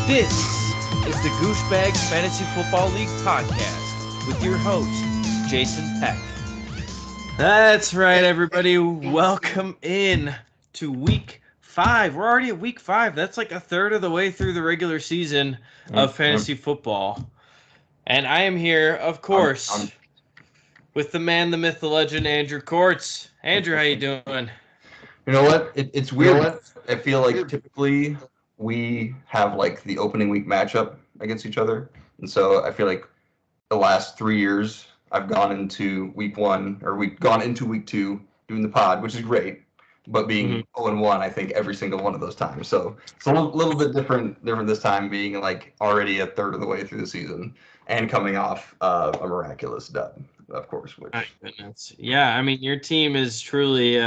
This is the Gooshbagz Fantasy Football League podcast with your host, Jason Peck. That's right, everybody. Welcome in to week 5. We're already at week 5. That's like a third of the way through the regular season of fantasy football. And I am here, of course, with the man, the myth, the legend, Andrew Kortze. Andrew, how you doing? You know what? It's weird. I feel like typically we have like the opening week matchup against each other. And so I feel like the last 3 years I've gone into week 1 or we've gone into week 2 doing the pod, which is great. But being 0-1, I think every single one of those times. So it's a little bit different this time, being like already a third of the way through the season and coming off a miraculous dub, of course. Which, my goodness. Yeah, I mean, your team is truly,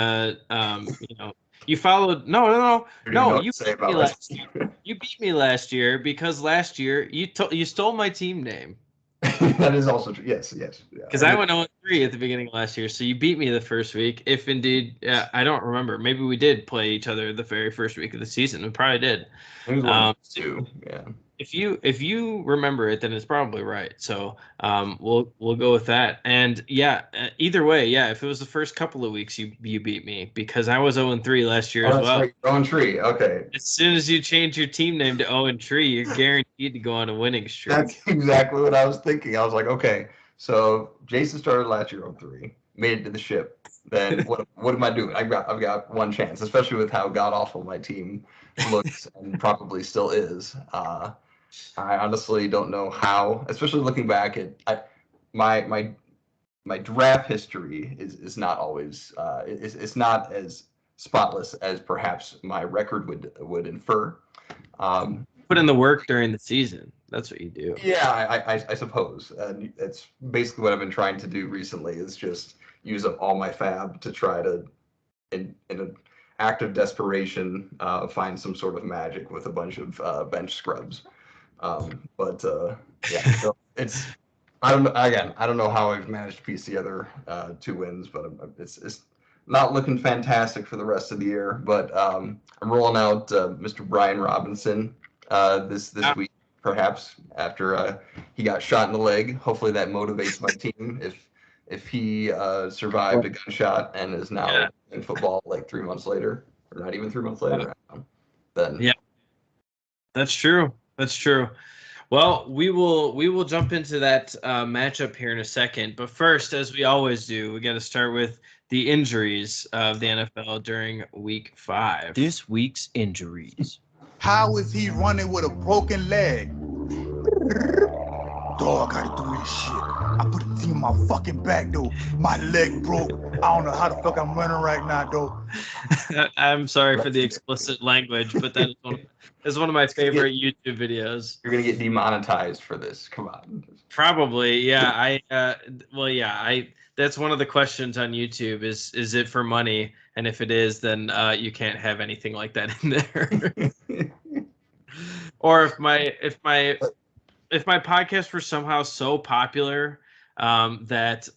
you followed. No. You beat me last year. You beat me last year because last year you stole my team name. That is also true. Yes. Because I went 0-3 at the beginning of last year, so you beat me the first week. If indeed, I don't remember. Maybe we did play each other the very first week of the season. We probably did. It was 1-2. Yeah. If you remember it, then it's probably right. So we'll go with that. And yeah, either way, yeah. If it was the first couple of weeks, you beat me because I was 0-3 last year as well. Right. 0-3. Okay. As soon as you change your team name to 0-3, you're guaranteed to go on a winning streak. That's exactly what I was thinking. I was like, okay, so Jason started last year 0-3, made it to the ship. Then what am I doing? I've got one chance, especially with how god awful my team looks and probably still is. I honestly don't know how, especially looking back at my draft history is not always it's not as spotless as perhaps my record would infer. Put in the work during the season. That's what you do. Yeah, I suppose. It's basically what I've been trying to do recently is just use up all my fab to try to, in an act of desperation, find some sort of magic with a bunch of bench scrubs. Yeah, so it's I don't know how I've managed to piece together 2 wins, but it's not looking fantastic for the rest of the year. But I'm rolling out Mr. Brian Robinson this week, perhaps after he got shot in the leg. Hopefully that motivates my team. If he survived a gunshot and is now in football like 3 months later, or not even 3 months later, then yeah, that's true. That's true. Well, we will jump into that matchup here in a second. But first, as we always do, we got to start with the injuries of the NFL during Week 5. This week's injuries. How is he running with a broken leg? Dog, I gotta do this shit. I put a team on my fucking back, though. My leg broke. I don't know how the fuck I'm running right now, though. I'm sorry for the explicit language, but that is one of my favorite YouTube videos. You're gonna get demonetized for this. Come on. Probably, yeah. That's one of the questions on YouTube is it for money? And if it is, then you can't have anything like that in there. Or if my podcast were somehow so popular that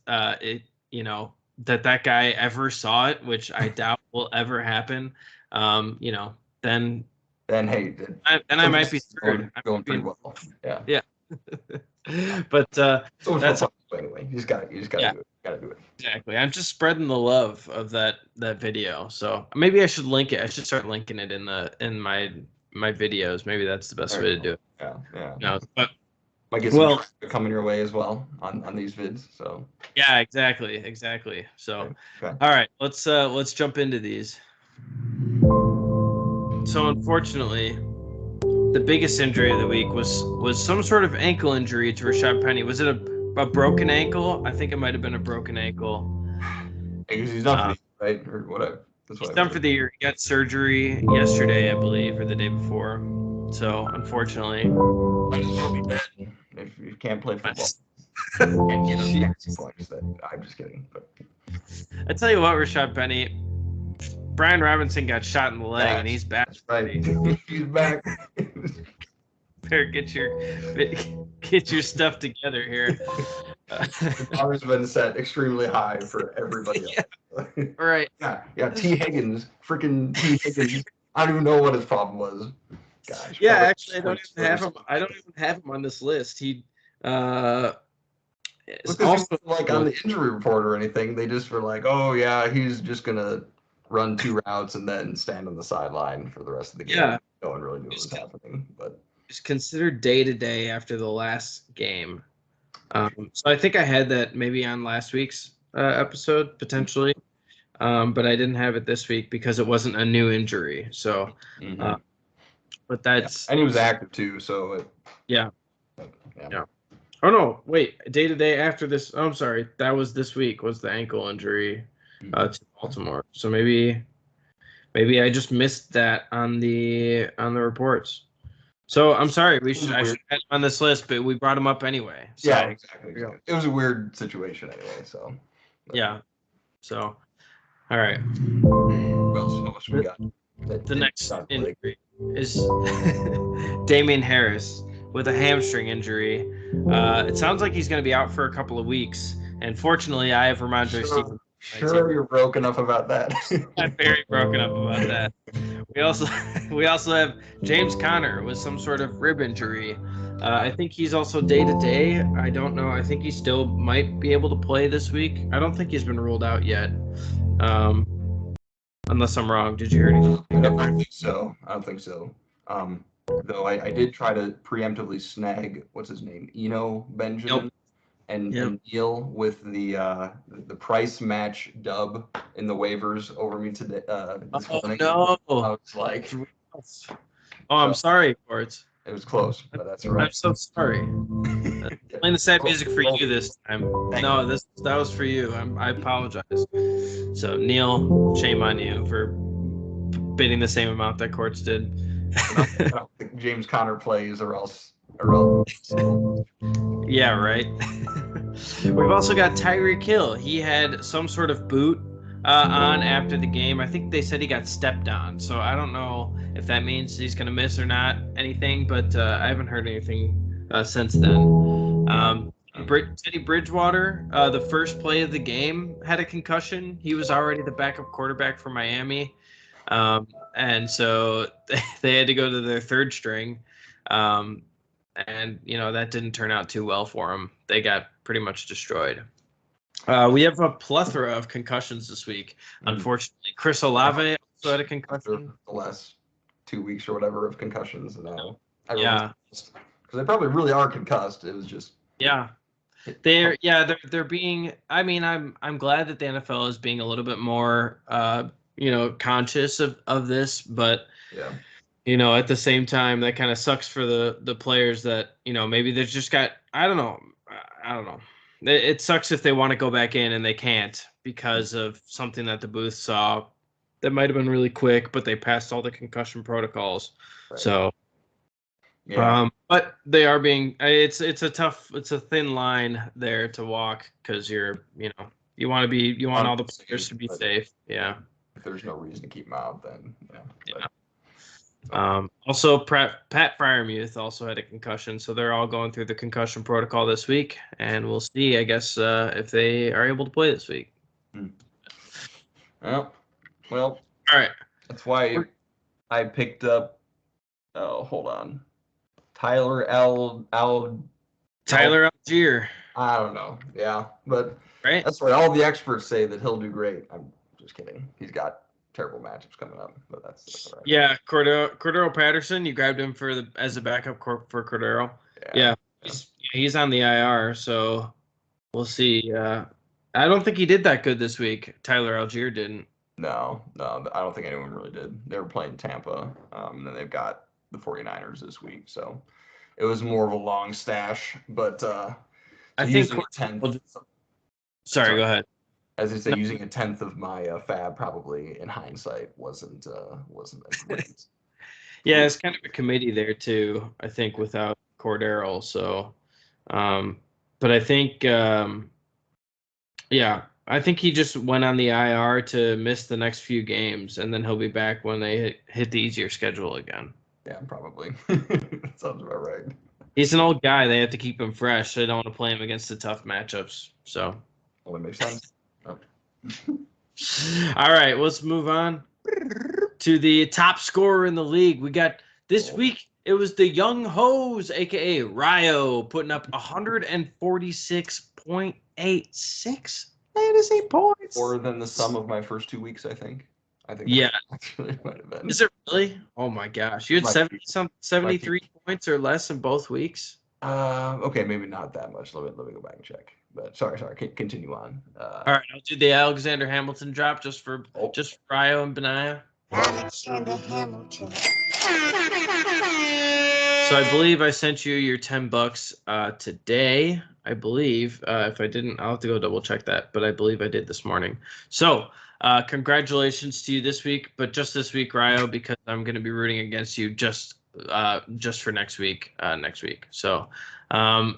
that guy ever saw it, which I doubt will ever hapen, then hey, I might be screwed. Going pretty well. Yeah. But that's anyway. You just gotta do it. Gotta do it. Exactly. I'm just spreading the love of that video. So maybe I should link it. I should start linking it in my videos. Maybe that's the best way to do it. Yeah. No, but might get some coming your way as well on these vids. So yeah, exactly. So okay. All right, let's jump into these. So unfortunately, the biggest injury of the week was some sort of ankle injury to Rashad Penny. Was it a broken ankle? I think it might have been a broken ankle. He's done for the year, right? Or whatever. He's done for the year. He got surgery yesterday, I believe, or the day before. So unfortunately, if you can't play football and get those points, then I'm just kidding. But I tell you what, Rashad Penny, Brian Robinson got shot in the leg, and he's back. That's right. He's back. Better get your stuff together here. The bar has been set extremely high for everybody else. Right. Yeah. T. Higgins, freaking T. Higgins. I don't even know what his problem was. Gosh. Yeah, actually, I don't even have him on this list. He is also like on the injury report or anything. They just were like, oh yeah, he's just gonna run 2 routes and then stand on the sideline for the rest of the game. Yeah. No one really knew what was happening, but it's considered day-to-day after the last game. So I think I had that maybe on last week's episode potentially, but I didn't have it this week because it wasn't a new injury. So, but that's and he was active too. So yeah. Oh no, wait, day-to-day after this. Oh, I'm sorry, that was this week was the ankle injury to Baltimore. So maybe I just missed that on the reports. So I'm sorry, I should have had him on this list, but we brought him up anyway. So, yeah, exactly. It was a weird situation anyway. So yeah. So all right. What else we got? The next injury is Damian Harris with a hamstring injury. It sounds like he's going to be out for a couple of weeks. And fortunately, I have Ramondre Stevenson. Sure, you're broke enough about that. I'm very broken up about that. We also have James Conner with some sort of rib injury. I think he's also day-to-day. I don't know. I think he still might be able to play this week. I don't think he's been ruled out yet. Unless I'm wrong. Did you hear anything? I don't think so. Though I did try to preemptively snag, what's his name? Eno Benjamin. And Neil with the price match dub in the waivers over me today. This morning. No! I was like, I'm sorry, Kortze. It was close, but that's all right. I'm so sorry. Playing the sad music for you this time. No, that was for you. I apologize. So Neil, shame on you for bidding the same amount that Kortze did. I don't think James Conner plays or else. Yeah, right. We've also got Tyreek Hill. He had some sort of boot on after the game. I think they said he got stepped on. So I don't know if that means he's going to miss or not anything, but I haven't heard anything since then. Teddy Bridgewater, the first play of the game, had a concussion. He was already the backup quarterback for Miami. And so they had to go to their third string. And, that didn't turn out too well for them. They got pretty much destroyed. We have a plethora of concussions this week, unfortunately. Chris Olave also had a concussion. The last 2 weeks or whatever of concussions. And yeah. Because they probably really are concussed. It was just. Yeah. They're being, I'm glad that the NFL is being a little bit more, conscious of this, but. Yeah. At the same time, that kind of sucks for the players that, maybe they've just got, I don't know. It sucks if they want to go back in and they can't because of something that the booth saw that might have been really quick, but they passed all the concussion protocols. Right. So, but they are being, it's a thin line there to walk because you want all the players to be safe. Yeah. If there's no reason to keep them out, then yeah. Also, Pat Freiermuth also had a concussion, so they're all going through the concussion protocol this week, and we'll see, I guess, if they are able to play this week. Well, all right. That's why I picked up. Oh, hold on, Tyler Algier. I don't know. Yeah, but right. That's why all the experts say that he'll do great. I'm just kidding. He's got terrible matchups coming up, but that's all right. Yeah, Cordero Patterson, you grabbed him as a backup for Cordero. Yeah. He's on the IR, so we'll see. I don't think he did that good this week. Tyler Algier didn't. No, I don't think anyone really did. They were playing Tampa, and then they've got the 49ers this week, so it was more of a long stash. But I think using 10th. Sorry, go ahead. As I say, using a 10th of my fab probably in hindsight wasn't as great. Yeah, it's kind of a committee there too. I think without Cordero, so, but I think, I think he just went on the IR to miss the next few games, and then he'll be back when they hit the easier schedule again. Yeah, probably. That sounds about right. He's an old guy. They have to keep him fresh. They don't want to play him against the tough matchups. So. Well, that makes sense. Oh. All right, let's move on to the top scorer in the league. We got This week, it was the Young Hoes, a.k.a. Ryo, putting up 146.86 fantasy points. More than the sum of my first 2 weeks, I think. Yeah. Actually might have been. Is it really? Oh, my gosh. You had 73 points or less in both weeks? Okay, maybe not that much. Let me go back and check. But sorry. Continue on. All right, I'll do the Alexander Hamilton drop just for Ryo and Benaya. Alexander Hamilton. So I believe I sent you your $10 today. I believe if I didn't, I'll have to go double check that. But I believe I did this morning. So congratulations to you this week, but just this week, Ryo, because I'm going to be rooting against you just for next week. So, and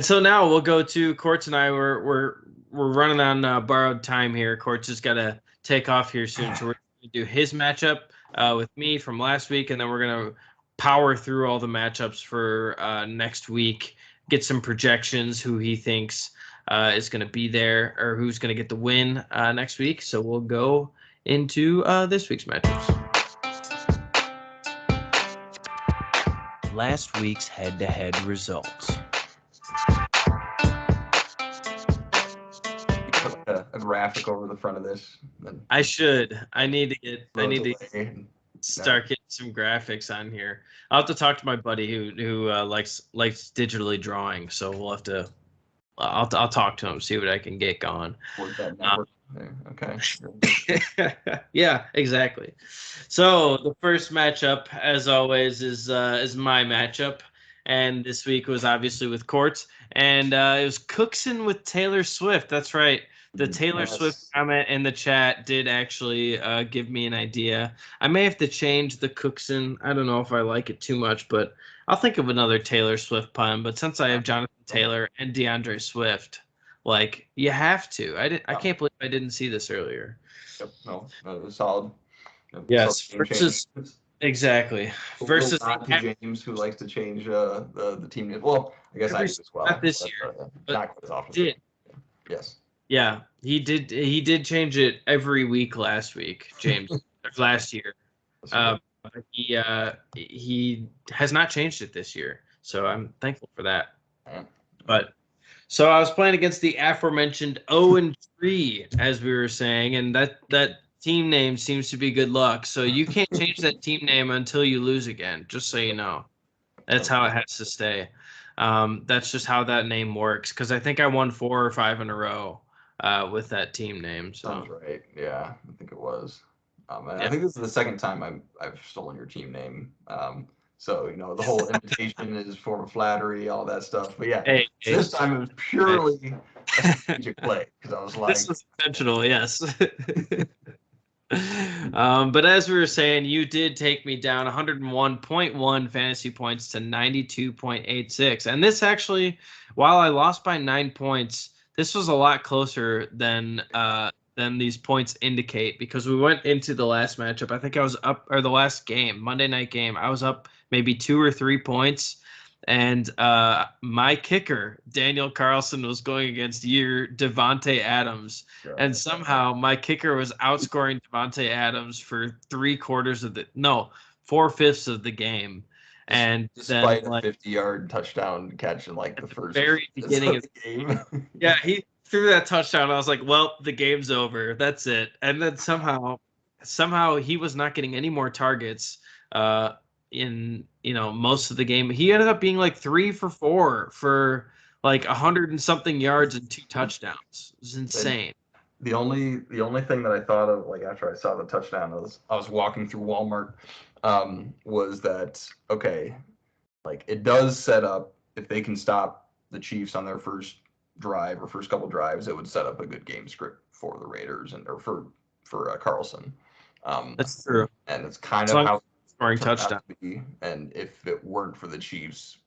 so now we'll go to Kortze and I. We're running on borrowed time here. Kortze has got to take off here soon, so we're going to do his matchup with me from last week, and then we're going to power through all the matchups for next week, get some projections, who he thinks is going to be there or who's going to get the win next week. So we'll go into this week's matchups. Last week's head-to-head results. Put a graphic over the front of this. I should. I need to start getting some graphics on here. I'll have to talk to my buddy who likes digitally drawing. So we'll have to. I'll talk to him, see what I can get going. Okay. Yeah, exactly. So the first matchup, as always, is my matchup, and this week was obviously with Kortze, and it was Cookson with Taylor Swift. That's right. The Taylor Swift comment in the chat did actually give me an idea. I may have to change the Cookson. I don't know if I like it too much, but I'll think of another Taylor Swift pun. But since I have Jonathan Taylor and DeAndre Swift, like, you have to. I can't believe I didn't see this earlier. Yep. No, it was solid. Yes. Exactly. Versus not to James, who likes to change the team name. Well, I guess I do as well. Not this year. Not quite as often. Did. Yes. Yeah, he did. He did change it every week last week, James. Last year. He has not changed it this year, so I'm thankful for that. But so I was playing against the aforementioned 0-3, as we were saying, and that team name seems to be good luck. So you can't change that team name until you lose again, just so you know. That's how it has to stay. That's just how that name works, because I think I won 4 or 5 in a row with that team name. So. Sounds right. Yeah, I think it was. Yeah. I think this is the second time I've stolen your team name. So, the whole invitation is for flattery, all that stuff. But yeah, this time it was purely a strategic play, because I was like, this was intentional, yes. But as we were saying, you did take me down 101.1 fantasy points to 92.86. And this actually, while I lost by 9 points, this was a lot closer than these points indicate, because we went into the last matchup. I think I was up, or the last game, Monday night game, I was up maybe 2 or 3 points. And my kicker, Daniel Carlson, was going against your Devontae Adams. Yeah. And somehow my kicker was outscoring Devontae Adams for 4/5 of the game. And despite then, a 50-yard touchdown catch in the first very beginning of the game. Yeah, he threw that touchdown. I was like, well, the game's over. That's it. And then somehow he was not getting any more targets in most of the game. He ended up being 3 for 4 for 100 and something yards and 2 touchdowns. It was insane. The only thing that I thought of after I saw the touchdown, I was walking through Walmart, was that okay, it does set up, if they can stop the Chiefs on their first drive or first couple drives, it would set up a good game script for the Raiders or for Carlson. That's true. And it's kind of how scoring touchdown. And if it weren't for the Chiefs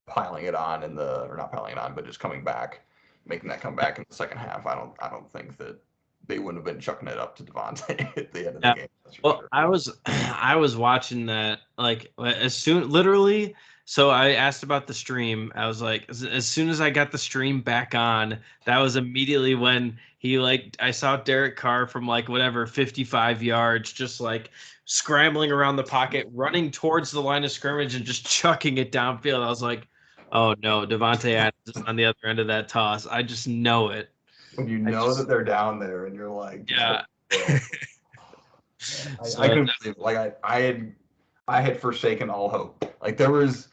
piling it on or not piling it on, but just coming back, making that comeback in the second half, I don't think that they wouldn't have been chucking it up to Devontae at the end of the Yeah. game. That's for Well, sure. I was watching that like as soon, literally. So I asked about the stream. I was like, as soon as I got the stream back on, that was immediately when I saw Derek Carr from like whatever 55 yards, just like scrambling around the pocket, running towards the line of scrimmage and just chucking it downfield. I was like, oh no, Devontae Adams is on the other end of that toss. I just know it. When you know that they're down there and you're like, Yeah. I couldn't believe it. Like I had forsaken all hope. Like that was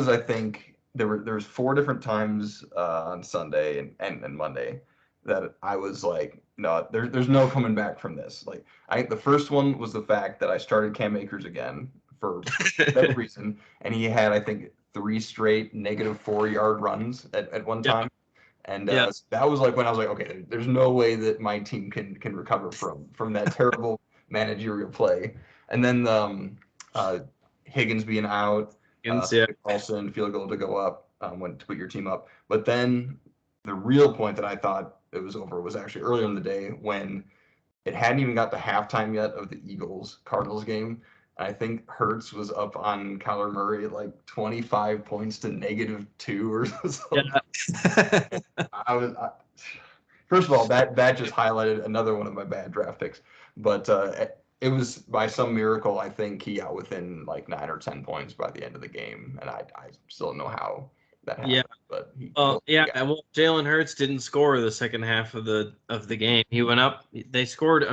I think there was 4 different times on Sunday and Monday that I was like, no, there's no coming back from this. Like the first one was the fact that I started Cam Akers again for whatever reason, and he had I think 3 straight -4-yard runs at one time. And that was like when I was like, okay, there's no way that my team can recover from that terrible managerial play. And then Higgins being out, Carlson field goal to go up, when to put your team up. But then the real point that I thought it was over was actually earlier in the day when it hadn't even got to halftime yet of the Eagles-Cardinals game. I think Hurts was up on Kyler Murray at like 25 points to -2 or something. Yeah. First of all, that just highlighted another one of my bad draft picks. But it was by some miracle, I think he got within like 9 or 10 points by the end of the game, and I still don't know how that happened. Yeah. But well, Jalen Hurts didn't score the second half of the game. He went up. They scored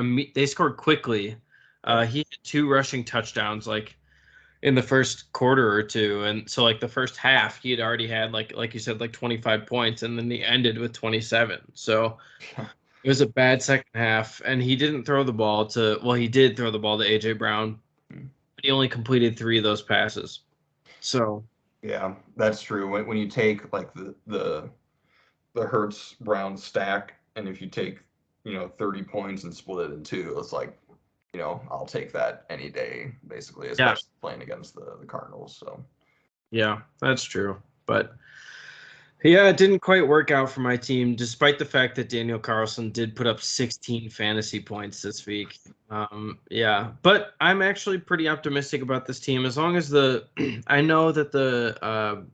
quickly. He had 2 rushing touchdowns like in the first quarter or two, and so like the first half he had already had like you said like 25 points, and then he ended with 27. So it was a bad second half, and he didn't throw the ball to. Well, he did throw the ball to AJ Brown, but he only completed 3 of those passes. So yeah, that's true. When you take like the Hurts Brown stack, and if you take 30 points and split it in 2, it's like, I'll take that any day, basically, especially playing against the Cardinals. So, yeah, that's true. But yeah, it didn't quite work out for my team, despite the fact that Daniel Carlson did put up 16 fantasy points this week. Yeah, but I'm actually pretty optimistic about this team as long as I know that the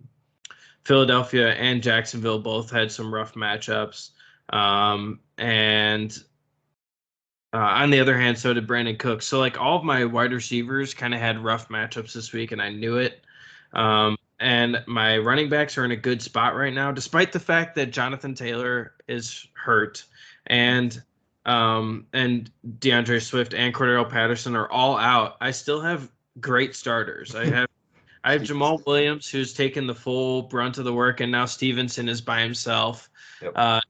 Philadelphia and Jacksonville both had some rough matchups, and on the other hand, so did Brandon Cooks. So like all of my wide receivers kind of had rough matchups this week, and I knew it. And my running backs are in a good spot right now, despite the fact that Jonathan Taylor is hurt, and DeAndre Swift and Cordero Patterson are all out. I still have great starters. I have Jamal Williams, who's taken the full brunt of the work, and now Stevenson is by himself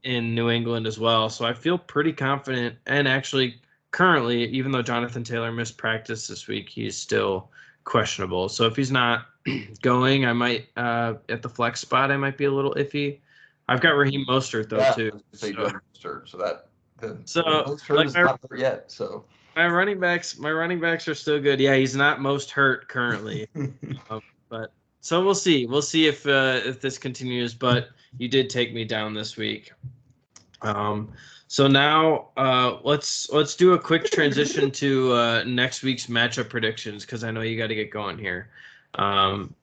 in New England as well. So I feel pretty confident. And actually, currently, even though Jonathan Taylor missed practice this week, he's still questionable. So if he's not going, I might at the flex spot, I might be a little iffy. I've got Raheem Mostert though too. Mostert's not there yet. So my running backs are still good. Yeah, he's not most hurt currently, but so we'll see. We'll see if this continues. But you did take me down this week. So now let's do a quick transition to next week's matchup predictions because I know you got to get going here.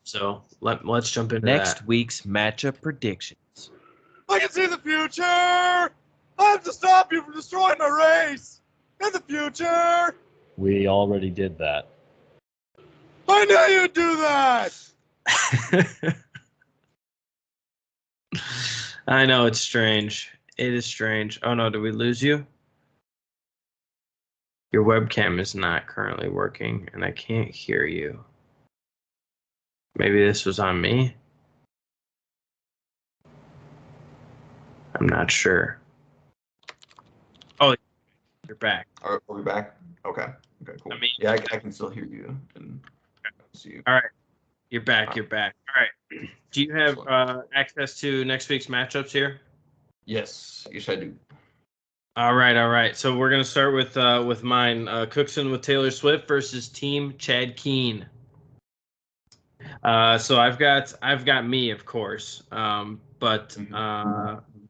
So let's jump into next week's matchup predictions. I can see the future. I have to stop you from destroying my race. In the future. We already did that. I knew you'd do that. I know it's strange. It is strange. Oh no, did we lose you? Your webcam is not currently working, and I can't hear you. Maybe this was on me? I'm not sure. Oh, you're back. Are we back? Okay, cool. I can still hear you and see you. All right, you're back. You're back. All right. Do you have access to next week's matchups here? Yes, I do. All right. So we're gonna start with mine. Cookson with Taylor Swift versus Team Chad Keen. So I've got me, of course. But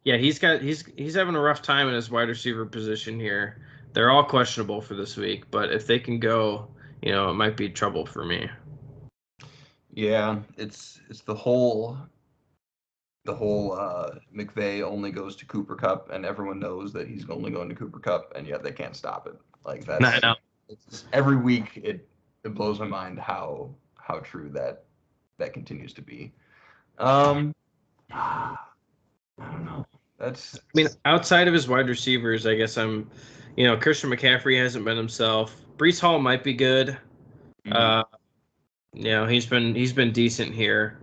Yeah, he's having a rough time in his wide receiver position here. They're all questionable for this week, but if they can go, it might be trouble for me. Yeah, it's the whole McVay only goes to Cooper Cup, and everyone knows that he's only going to Cooper Cup, and yet they can't stop it. Like I know. every week it blows my mind how true that continues to be. I don't know. I mean, outside of his wide receivers, I guess Christian McCaffrey hasn't been himself. Breece Hall might be good. He's been decent here,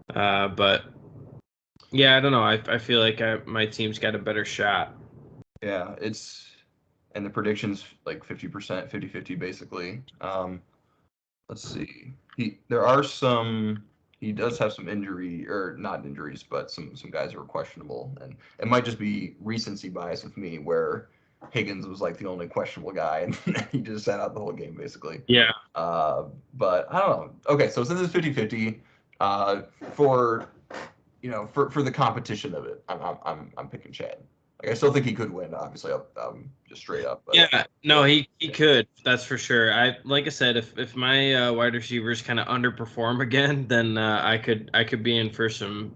but yeah, I don't know. I feel like my team's got a better shot. Yeah, and the prediction's like 50%, 50-50 basically. Let's see. He does have some injury, or not injuries, but some guys who are questionable, and it might just be recency bias with me, where Higgins was like the only questionable guy, and he just sat out the whole game basically. Yeah. But I don't know. Okay, so since it's 50-50, for the competition of it, I'm picking Chad. Like, I still think he could win. Obviously, just straight up. But, yeah, no, he could. That's for sure. Like I said, if my wide receivers kind of underperform again, then I could be in for some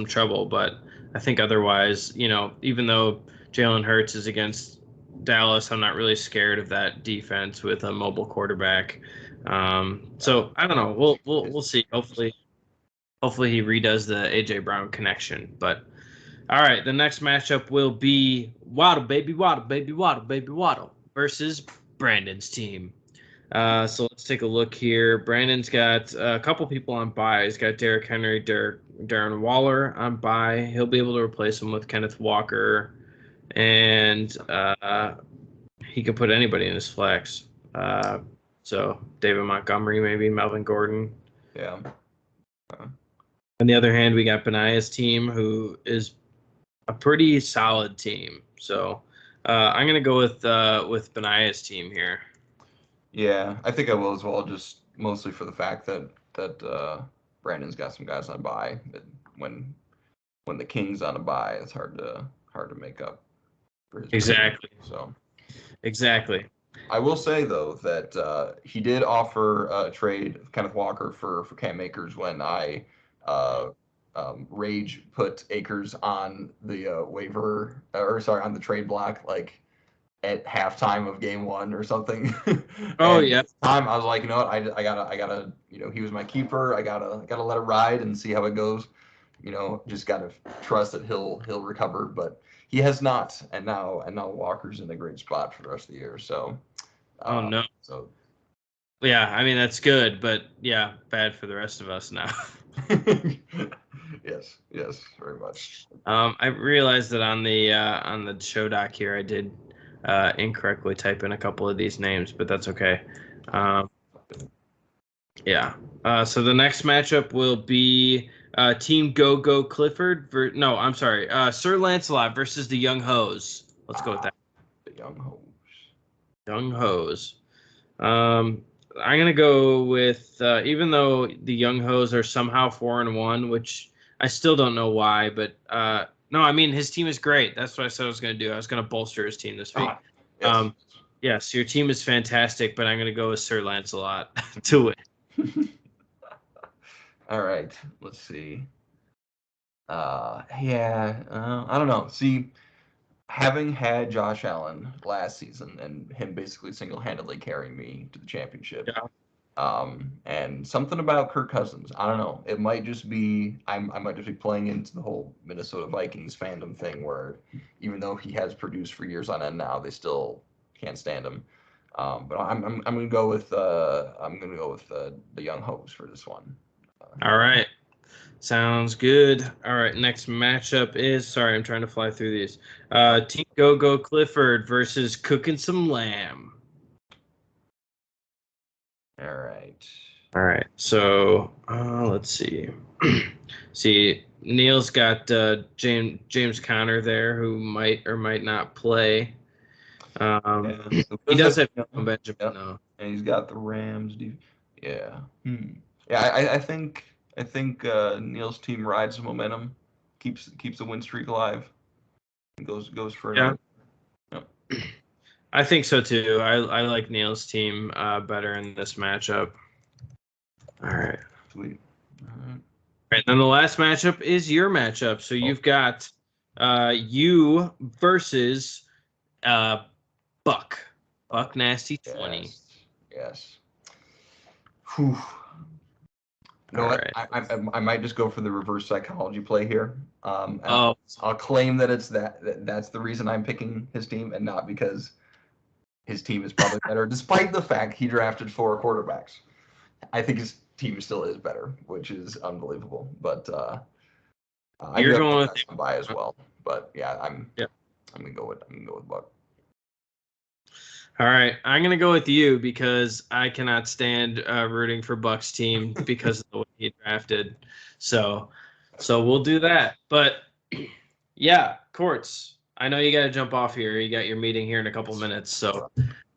trouble. But I think otherwise, even though Jalen Hurts is against Dallas, I'm not really scared of that defense with a mobile quarterback. So I don't know. We'll see. Hopefully he redoes the AJ Brown connection. But all right, the next matchup will be Waddle versus Brandon's team. So let's take a look here. Brandon's got a couple people on bye. He's got Derrick Henry, Darren Waller on bye. He'll be able to replace him with Kenneth Walker, and he can put anybody in his flex. So David Montgomery, maybe Melvin Gordon. Yeah. On the other hand, we got Benaya's team, who is a pretty solid team. So I'm gonna go with Benaya's team here. Yeah, I think I will as well, just mostly for the fact that Brandon's got some guys on bye. But when the King's on a bye, it's hard to make up for his exactly. Position, so exactly. I will say though that he did offer a trade Kenneth Walker for Cam Akers when I Rage put Akers on the waiver, or sorry, on the trade block, like at halftime of game 1 or something. Oh yeah. At the time I was like, you know what, I gotta, he was my keeper. I gotta let it ride and see how it goes. Just gotta trust that he'll recover, but he has not, and now Walker's in a great spot for the rest of the year. So. Oh no. So. Yeah, I mean that's good, but yeah, bad for the rest of us now. Yes, very much. I realized that on the show doc here, I did incorrectly type in a couple of these names, but that's okay. Yeah. So the next matchup will be Team Go Clifford. I'm sorry, Sir Lancelot versus the Young Hoes. Let's go with that. The Young Hoes. Young Hoes. I'm gonna go with even though the Young Hoes are somehow 4-1, which I still don't know why, but no, I mean his team is great. That's what I said I was gonna do. I was gonna bolster his team this week. Yes. Yes, your team is fantastic, but I'm gonna go with Sir Lancelot to win. All right, let's see. I don't know. See, having had Josh Allen last season and him basically single-handedly carrying me to the championship, and something about Kirk Cousins, I don't know. It might just be I might just be playing into the whole Minnesota Vikings fandom thing, where even though he has produced for years on end now, they still can't stand him. But I'm gonna go with the Young Hoes for this one. All right. Sounds good. All right, next matchup is, sorry, I'm trying to fly through these. Team Go Clifford versus Cooking Some Lamb. All right. All right, so let's see. See, Neil's got James Conner there, who might or might not play. He does have Benjamin, though. And he's got the Rams. Yeah. Yeah, I think Neil's team rides the momentum, keeps the win streak alive. goes for Yeah. Yep. I think so too. I like Neil's team better in this matchup. All right. Sweet. All right. Right, then the last matchup is your matchup. So you've got you versus Buck. Buck Nasty 20. Yes. Whew. You know All what? right. I might just go for the reverse psychology play here. And I'll claim that that's the reason I'm picking his team, and not because his team is probably better, despite the fact he drafted 4 quarterbacks. I think his team still is better, which is unbelievable. But You're going with some buy as well. But yeah, I'm gonna go with Buck. All right, I'm gonna go with you because I cannot stand rooting for Buck's team because of the way he drafted. So we'll do that. But yeah, Kortze, I know you got to jump off here. You got your meeting here in a couple minutes. So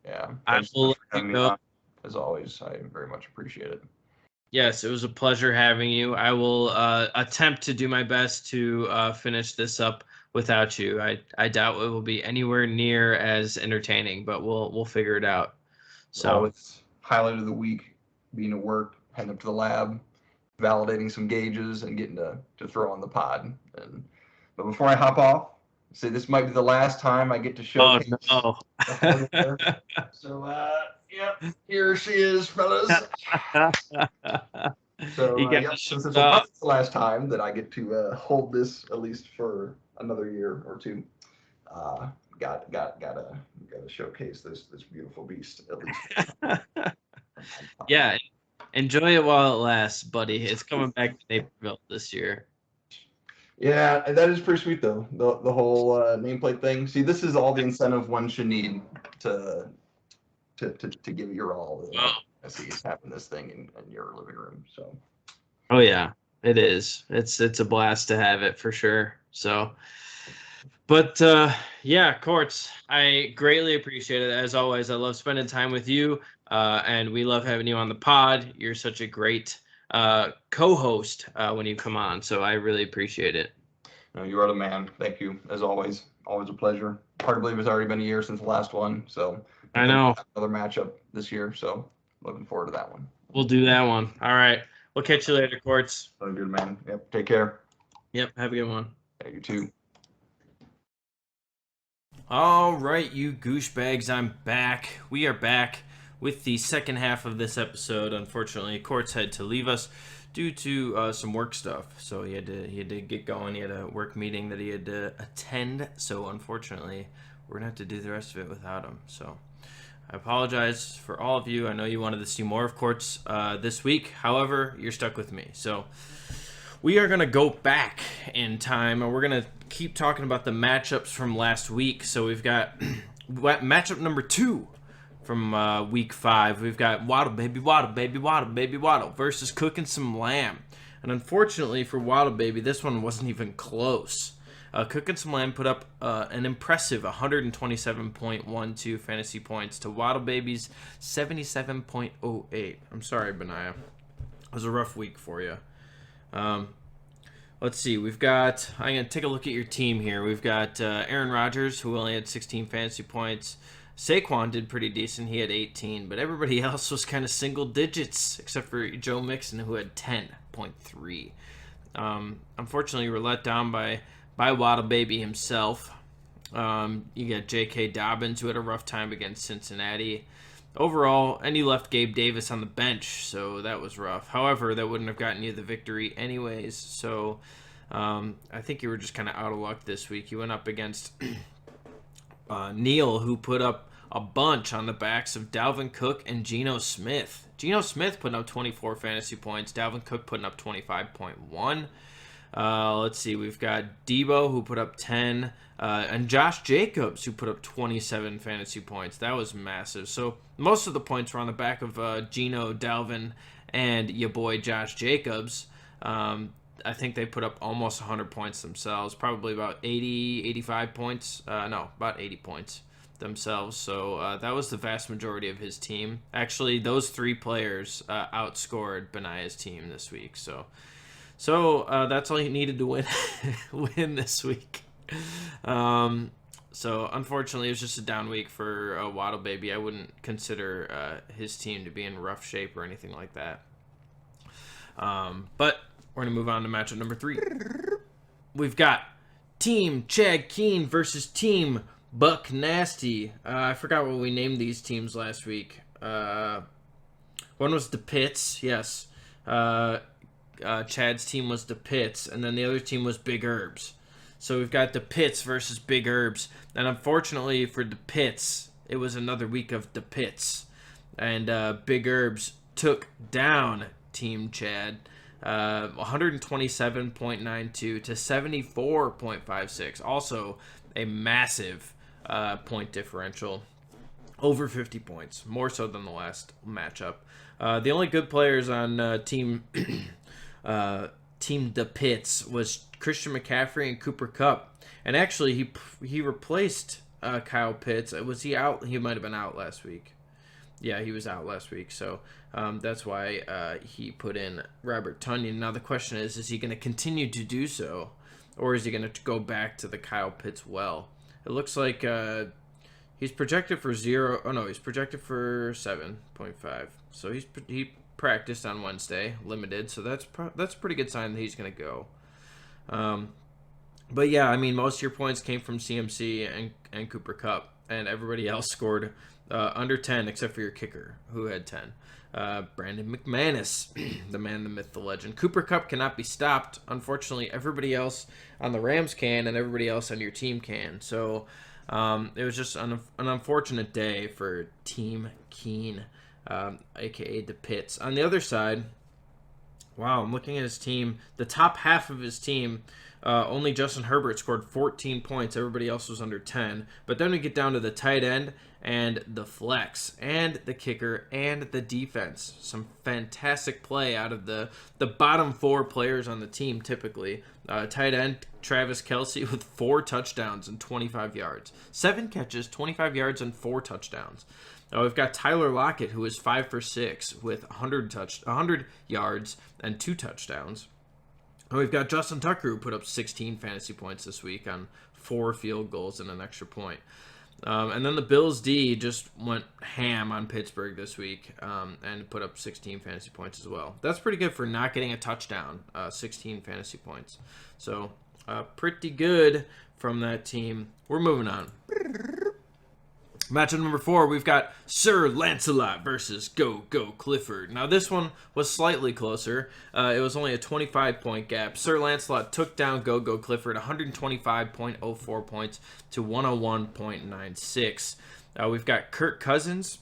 yeah, I will let you go. As always, I very much appreciate it. Yes, it was a pleasure having you. I will attempt to do my best to finish this up without you. I doubt it will be anywhere near as entertaining, but we'll figure it out. So it's highlight of the week, being at work, heading up to the lab, validating some gauges, and getting to throw on the pod. But before I hop off, say this might be the last time I get to showcase the hardware. So yep, here she is, fellas. So this is probably the last time that I get to hold this, at least for another year or two. Gotta showcase this beautiful beast at least. Yeah, enjoy it while it lasts, buddy. It's coming back to Naperville this year. Yeah, and that is pretty sweet though. The whole nameplate thing. See, this is all the incentive one should need to give your all. See, having this thing in your living room. So. Oh yeah, it is. It's a blast to have it for sure. So, but yeah, Kortze, I greatly appreciate it. As always, I love spending time with you, and we love having you on the pod. You're such a great co-host when you come on, so I really appreciate it. No, you are the man. Thank you, as always. Always a pleasure. Hard to believe it's already been a year since the last one, so I know. Another matchup this year, so looking forward to that one. We'll do that one. All right. We'll catch you later, Kortze. So good, man. Yep. Take care. Yep. Have a good one. Yeah, you too. All right, you Gooshbagz, I'm back. We are back with the second half of this episode. Unfortunately, Kortze had to leave us due to some work stuff. So he had to get going. He had a work meeting that he had to attend. So unfortunately, we're gonna have to do the rest of it without him. So I apologize for all of you. I know you wanted to see more of Kortze this week. However, you're stuck with me. So we are going to go back in time, and we're going to keep talking about the matchups from last week. So we've got matchup number 2 from week 5. We've got Waddle Baby Waddle versus Cooking Some Lamb. And unfortunately for Waddle Baby, this one wasn't even close. Cooking Some Lamb put up an impressive 127.12 fantasy points to Waddle Baby's 77.08. I'm sorry, Benaiah. It was a rough week for you. Let's see. I'm going to take a look at your team here. We've got Aaron Rodgers, who only had 16 fantasy points. Saquon did pretty decent. He had 18, but everybody else was kind of single digits, except for Joe Mixon, who had 10.3. Unfortunately, you were let down by Waddle Baby himself. You got J.K. Dobbins, who had a rough time against Cincinnati. Overall, and you left Gabe Davis on the bench, so that was rough. However, that wouldn't have gotten you the victory anyways, so I think you were just kind of out of luck this week. You went up against Neil, who put up a bunch on the backs of Dalvin Cook and Geno Smith. Geno Smith putting up 24 fantasy points. Dalvin Cook putting up 25.1. Let's see. We've got Debo, who put up 10, and Josh Jacobs, who put up 27 fantasy points. That was massive. So most of the points were on the back of Geno, Dalvin, and your boy Josh Jacobs. I think they put up almost 100 points themselves, probably about 85 points. About 80 points themselves. So that was the vast majority of his team. Actually, those 3 players outscored Benaiah's team this week. So that's all you needed to win this week. So unfortunately, it was just a down week for Waddle Baby. I wouldn't consider his team to be in rough shape or anything like that. But we're gonna move on to matchup number 3. We've got Team Chad Keen versus Team Buck Nasty. I forgot what we named these teams last week. One was the Pits, yes. Chad's team was the Pits, and then the other team was Big Herbs. So we've got the Pits versus Big Herbs. And unfortunately for the Pits, it was another week of the Pits. And Big Herbs took down Team Chad 127.92 to 74.56. Also a massive point differential. Over 50 points. More so than the last matchup. The only good players on Team the Pits was Christian McCaffrey and Cooper Kupp, and actually he replaced Kyle Pitts. Was he out? He might have been out last week. Yeah, he was out last week, so that's why he put in Robert Tonyan. Now the question is he going to continue to do so, or is he going to go back to the Kyle Pitts well? It looks like he's projected for 0. Oh no, he's projected for 7.5. So he practiced on Wednesday, limited. So that's a pretty good sign that he's going to go. But yeah, I mean, most of your points came from CMC and Cooper Kupp, and everybody else scored under 10 except for your kicker, who had 10. Brandon McManus, the man, the myth, the legend. Cooper Kupp cannot be stopped. Unfortunately, everybody else on the Rams can, and everybody else on your team can. So it was just an unfortunate day for Team Keen, a.k.a. the Pits. On the other side, wow, I'm looking at his team. The top half of his team, only Justin Herbert scored 14 points. Everybody else was under 10. But then we get down to the tight end and the flex and the kicker and the defense. Some fantastic play out of the bottom 4 players on the team typically. Tight end, Travis Kelce with 4 touchdowns and 25 yards. 7 catches, 25 yards, and 4 touchdowns. We've got Tyler Lockett, who is 5 for 6 with 100 yards and 2 touchdowns. And we've got Justin Tucker, who put up 16 fantasy points this week on 4 field goals and an extra point. And then the Bills D just went ham on Pittsburgh this week and put up 16 fantasy points as well. That's pretty good for not getting a touchdown, 16 fantasy points. So pretty good from that team. We're moving on. Matchup number 4, we've got Sir Lancelot versus Go Clifford. Now, this one was slightly closer. It was only a 25-point gap. Sir Lancelot took down Go Clifford 125.04 points to 101.96. We've got Kirk Cousins,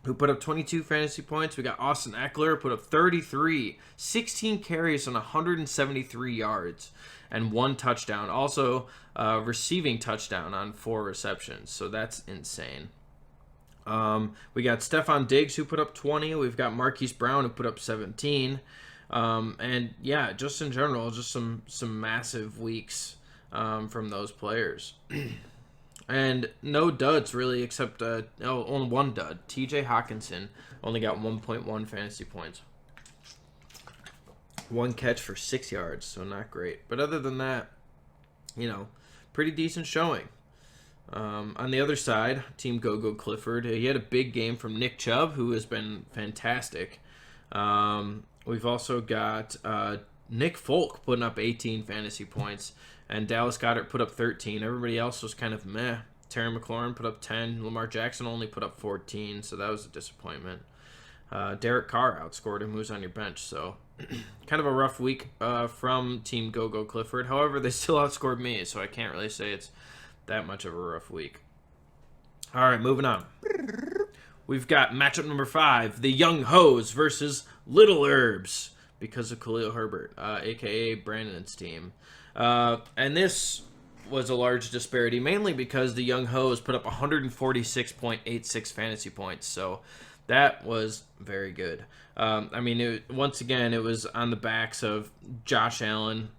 who put up 22 fantasy points. We got Austin Eckler, put up 33, 16 carries on 173 yards, and 1 touchdown. Also, receiving touchdown on 4 receptions. So that's insane. We got Stephon Diggs, who put up 20. We've got Marquise Brown, who put up 17. And yeah, just in general, just some massive weeks from those players. And no duds, really, except only 1 dud. TJ Hawkinson only got 1.1 fantasy points. 1 catch for 6 yards, so not great. But other than that, pretty decent showing. On the other side, Team Go Clifford, he had a big game from Nick Chubb, who has been fantastic. We've also got Nick Folk putting up 18 fantasy points, and Dallas Goedert put up 13. Everybody else was kind of meh. Terry McLaurin put up 10. Lamar Jackson only put up 14, so that was a disappointment. Derek Carr outscored him, who's on your bench, so kind of a rough week from Team Go Clifford. However, they still outscored me, so I can't really say it's that much of a rough week. All right, moving on. We've got matchup number 5, the Young Hoes versus Little Herbs, because of Khalil Herbert, a.k.a. Brandon's team. And this was a large disparity, mainly because the Young Hoes put up 146.86 fantasy points, so that was very good. Once again, it was on the backs of Josh Allen.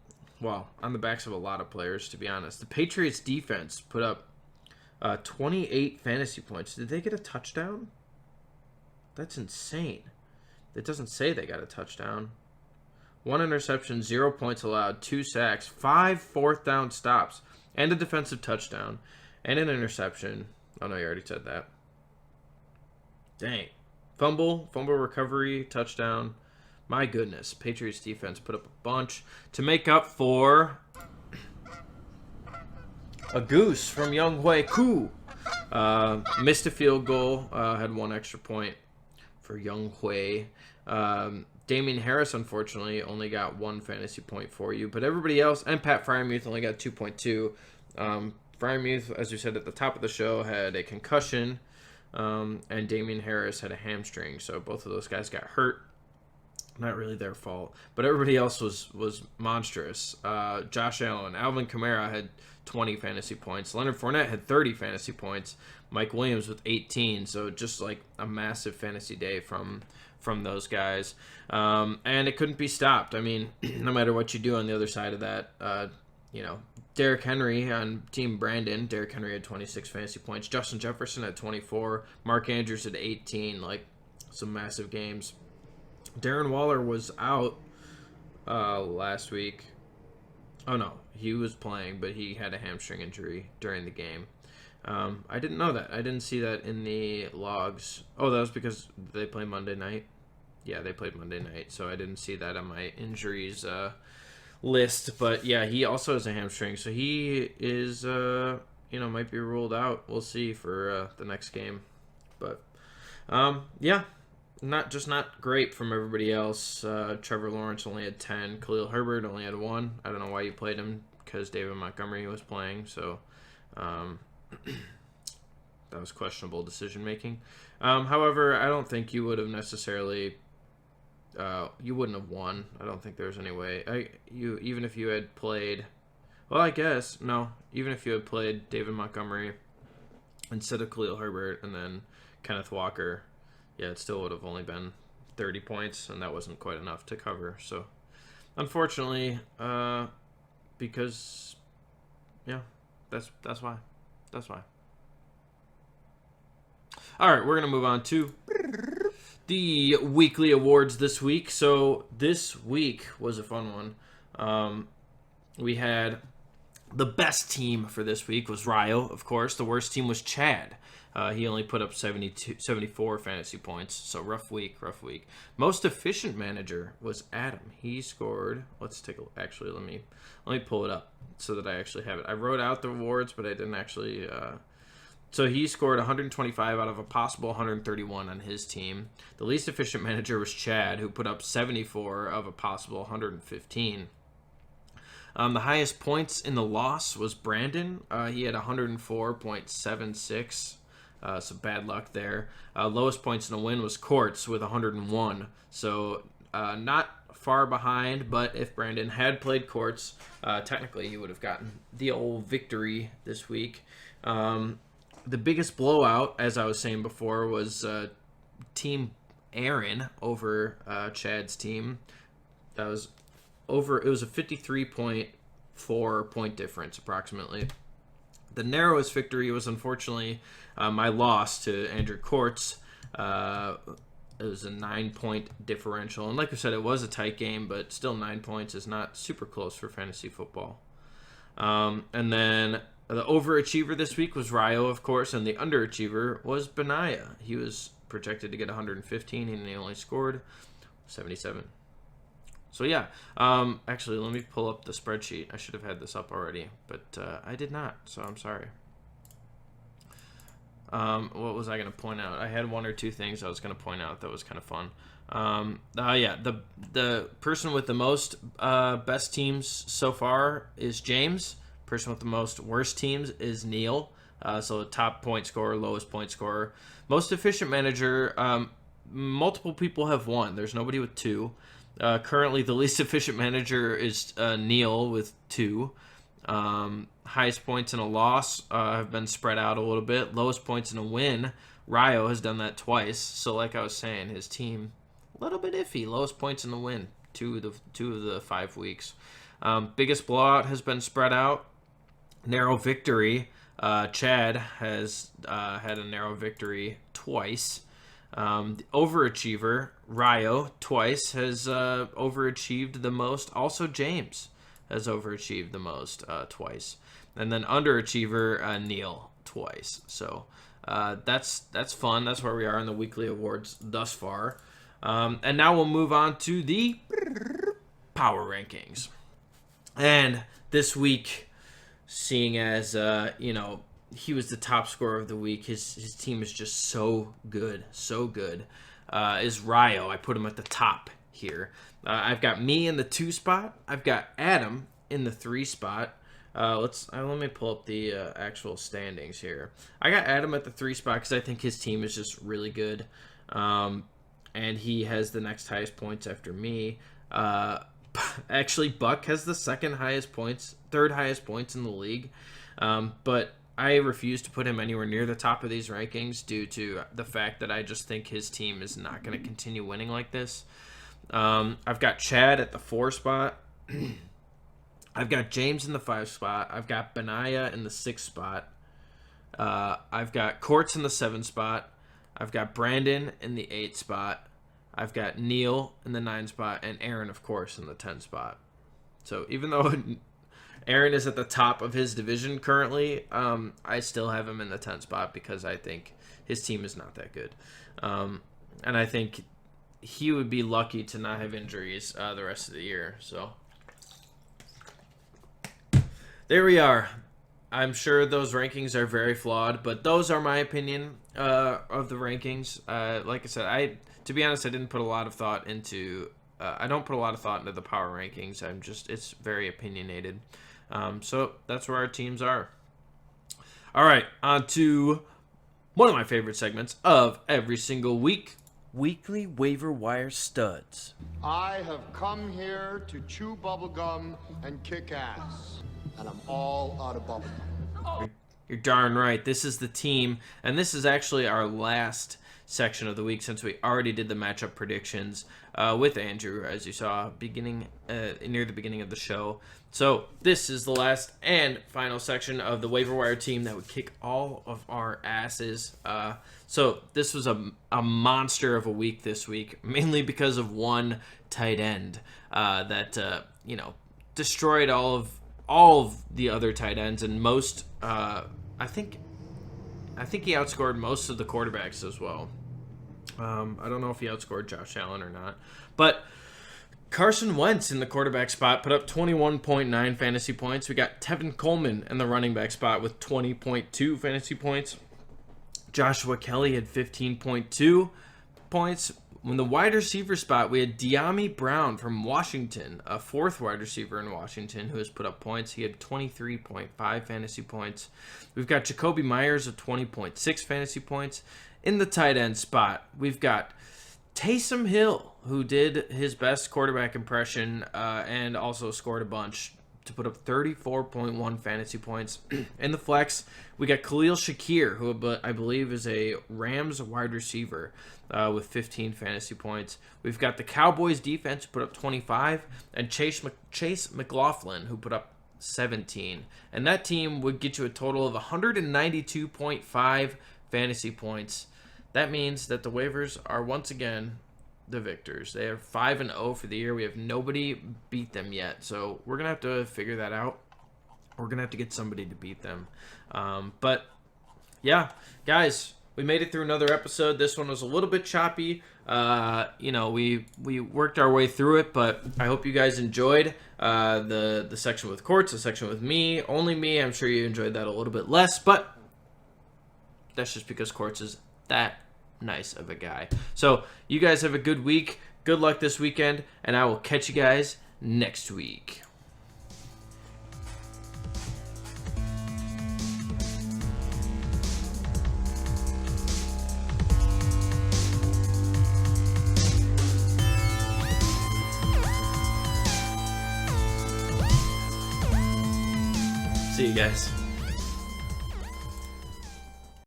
Well, on the backs of a lot of players, to be honest. The Patriots defense put up 28 fantasy points. Did they get a touchdown? That's insane. It doesn't say they got a touchdown. 1 interception, 0 points allowed, 2 sacks, 5 fourth down stops. and a defensive touchdown, and an interception. Oh, no, you already said that. Dang. Fumble recovery, touchdown. My goodness. Patriots defense put up a bunch to make up for a goose from Younghoe Koo. Missed a field goal. Had one extra point for Younghoe. Damian Harris, unfortunately, only got 1 fantasy point for you. But everybody else, and Pat Fryermuth only got 2.2. Fryermuth, as we said at the top of the show, had a concussion. And Damian Harris had a hamstring. So both of those guys got hurt. Not really their fault. But everybody else was monstrous. Josh Allen, Alvin Kamara had 20 fantasy points. Leonard Fournette had 30 fantasy points. Mike Williams with 18. So just like a massive fantasy day from those guys. And it couldn't be stopped. I mean, no matter what you do on the other side of that, Derrick Henry on Team Brandon. Derrick Henry had 26 fantasy points. Justin Jefferson had 24. Mark Andrews had 18. Like, some massive games. Darren Waller was out last week. Oh, no. He was playing, but he had a hamstring injury during the game. I didn't know that. I didn't see that in the logs. Oh, that was because they play Monday night? Yeah, they played Monday night, so I didn't see that on my injuries list. But, yeah, he also has a hamstring, so he is, might be ruled out. We'll see for the next game. But, yeah. Not great from everybody else. Trevor Lawrence only had 10. Khalil Herbert only had 1. I don't know why you played him, because David Montgomery was playing. So that was questionable decision making. However, I don't think you would have necessarily. You wouldn't have won. I don't think there's any way. Even if you had played. Well, I guess no. Even if you had played David Montgomery instead of Khalil Herbert and then Kenneth Walker. Yeah, it still would have only been 30 points, and that wasn't quite enough to cover. So, unfortunately, because, yeah, that's why. That's why. All right, we're going to move on to the weekly awards this week. So, this week was a fun one. We had the best team for this week was Ryo, of course. The worst team was Chad. He only put up 74 fantasy points, so rough week. Most efficient manager was Adam. He scored. Let's take a. Actually, let me pull it up so that I actually have it. I wrote out the awards, but I didn't actually. So he scored 125 out of a possible 131 on his team. The least efficient manager was Chad, who put up 74 of a possible 115. The highest points in the loss was Brandon. He had 104.76. So bad luck there. Lowest points in a win was Kortze with 101. So not far behind, but if Brandon had played Kortze, technically he would have gotten the old victory this week. The biggest blowout, as I was saying before, was Team Aaron over Chad's team. That was over. It was a 53.4 point difference approximately. The narrowest victory was unfortunately my loss to Andrew Kortze. It was a 9-point differential. And like I said, it was a tight game, but still 9 points is not super close for fantasy football. And then the overachiever this week was Ryo, of course, and the underachiever was Benaya. He was projected to get 115, and he only scored 77. So yeah, actually, let me pull up the spreadsheet. I should have had this up already, but I did not, so I'm sorry. What was I going to point out? I had one or two things I was going to point out that was kind of fun. Yeah, the person with the most best teams so far is James. Person with the most worst teams is Neil. So the top point scorer, lowest point scorer. Most efficient manager, multiple people have won. There's nobody with 2. Currently, the least efficient manager is Neil with 2. Highest points in a loss have been spread out a little bit. Lowest points in a win, Ryo has done that twice. So, like I was saying, his team a little bit iffy. Lowest points in the win, 2 of the 5 weeks. Biggest blowout has been spread out. Narrow victory. Chad has had a narrow victory twice. The overachiever, Ryo, twice has overachieved the most. Also, James has overachieved the most twice. And then underachiever, Neil, twice. So that's fun. That's where we are in the weekly awards thus far. And now we'll move on to the power rankings. And this week, seeing as, he was the top scorer of the week, his team is just so good, is Ryo. I put him at the top here. I've got me in the 2 spot. I've got Adam in the 3 spot. Let me pull up the actual standings here. I got Adam at the 3 spot because I think his team is just really good. And he has the next highest points after me. Actually, Buck has the third highest points in the league. But I refuse to put him anywhere near the top of these rankings due to the fact that I just think his team is not going to continue winning like this. I've got Chad at the 4 spot. I've got James in the 5 spot. I've got Benaya in the 6 spot. I've got Kortze in the 7 spot. I've got Brandon in the 8 spot. I've got Neil in the 9 spot. And Aaron, of course, in the 10 spot. So even though Aaron is at the top of his division currently, I still have him in the 10 spot because I think his team is not that good. And I think he would be lucky to not have injuries the rest of the year. So there we are. I'm sure those rankings are very flawed, but those are my opinion of the rankings. Like I said, to be honest, I didn't put a lot of thought into. I don't put a lot of thought into the power rankings. It's very opinionated. So that's where our teams are. All right, on to one of my favorite segments of every single week. Weekly waiver wire studs. I have come here to chew bubblegum and kick ass. And I'm all out of bubblegum. You're darn right. This is the team, and this is actually our last section of the week since we already did the matchup predictions with Andrew, as you saw near the beginning of the show. So this is the last and final section of the waiver wire team that would kick all of our asses. So this was a monster of a week this week, mainly because of one tight end that destroyed all of the other tight ends, and most I think he outscored most of the quarterbacks as well. I don't know if he outscored Josh Allen or not, but Carson Wentz in the quarterback spot put up 21.9 fantasy points. We got Tevin Coleman in the running back spot with 20.2 fantasy points. Joshua Kelly had 15.2 points. In the wide receiver spot, we had De'Ami Brown from Washington, a 4th wide receiver in Washington who has put up points. He had 23.5 fantasy points. We've got Jacoby Myers of 20.6 fantasy points. In the tight end spot, we've got Taysom Hill, who did his best quarterback impression and also scored a bunch to put up 34.1 fantasy points. In the flex, we got Khalil Shakir, who I believe is a Rams wide receiver with 15 fantasy points. We've got the Cowboys defense, who put up 25, and Chase McLaughlin, who put up 17. And that team would get you a total of 192.5 fantasy points. That means that the waivers are once again the victors. They are 5-0 for the year. We have nobody beat them yet, so we're gonna have to figure that out. We're gonna have to get somebody to beat them. But yeah, guys, we made it through another episode. This one was a little bit choppy. We worked our way through it, but I hope you guys enjoyed the section with Kortze, the section with me, only me. I'm sure you enjoyed that a little bit less, but that's just because Kortze is that nice of a guy. So you guys have a good week. Good luck this weekend, and I will catch you guys next week. See you guys.